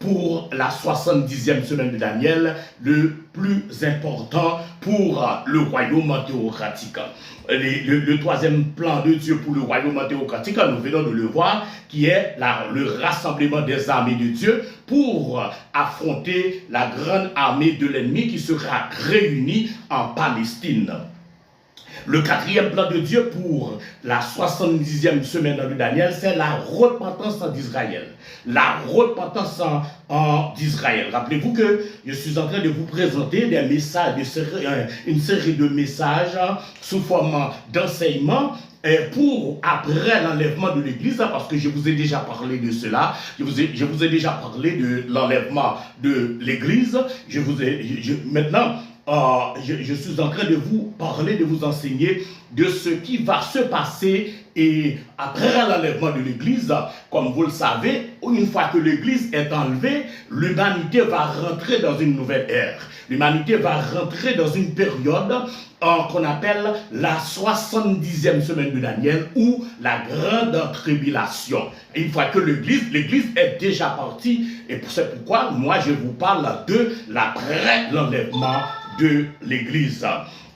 pour la 70e semaine de Daniel, le plus important pour le royaume théocratique. Le troisième plan de Dieu pour le royaume théocratique, nous venons de le voir, qui est le rassemblement des armées de Dieu pour affronter la grande armée de l'ennemi qui sera réunie en Palestine. Le quatrième plan de Dieu pour la 70e semaine de Daniel, c'est la repentance d'Israël. La repentance d'Israël. Rappelez-vous que je suis en train de vous présenter des messages, une série de messages sous forme d'enseignement pour après l'enlèvement de l'Église, parce que je vous ai déjà parlé de cela, je vous ai déjà parlé de l'enlèvement de l'Église, maintenant, je suis en train de vous parler, de vous enseigner de ce qui va se passer et après l'enlèvement de l'Église, comme vous le savez, une fois que l'Église est enlevée, l'humanité va rentrer dans une nouvelle ère. L'humanité va rentrer dans une période qu'on appelle la 70e semaine de Daniel ou la grande tribulation. Et une fois que l'Église est déjà partie, et c'est pourquoi moi je vous parle de l'après l'enlèvement de l'Église.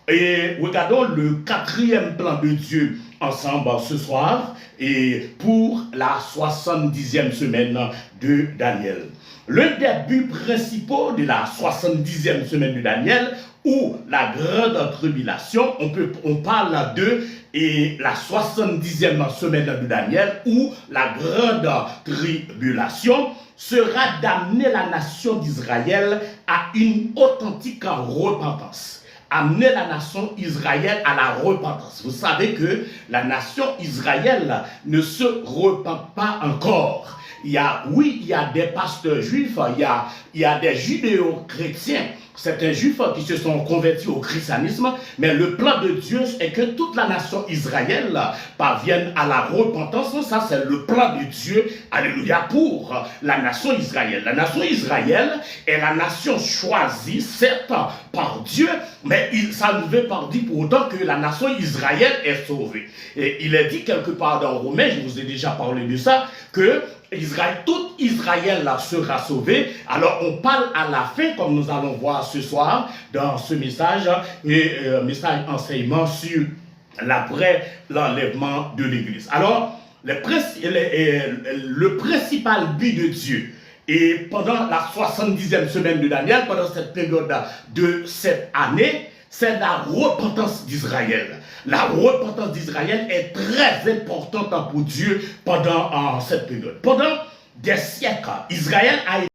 Et regardons le quatrième plan de Dieu ensemble ce soir et pour la 70e semaine de Daniel. L'un des buts principaux de la 70e semaine de Daniel ou la grande tribulation, on parle de et la 70e semaine de Daniel ou la grande tribulation sera d'amener la nation d'Israël à une authentique repentance. Amener la nation Israël à la repentance. Vous savez que la nation Israël ne se repent pas encore. Il y a des pasteurs juifs, il y a des judéo-chrétiens, certains juifs qui se sont convertis au christianisme, mais le plan de Dieu est que toute la nation Israël parvienne à la repentance. Ça, c'est le plan de Dieu, alléluia, pour la nation Israël. La nation Israël est la nation choisie, certes, par Dieu, mais ça ne veut pas dire pour autant que la nation Israël est sauvée. Et il est dit quelque part dans Romains, je vous ai déjà parlé de ça, que tout Israël sera sauvé. Alors on parle à la fin, comme nous allons voir ce soir dans ce message, message enseignement sur l'après l'enlèvement de l'Église. Alors le principal but de Dieu, et pendant la 70e semaine de Daniel, pendant cette période de cette année, c'est la repentance d'Israël. La repentance d'Israël est très importante pour Dieu pendant cette période. Pendant des siècles, Israël a été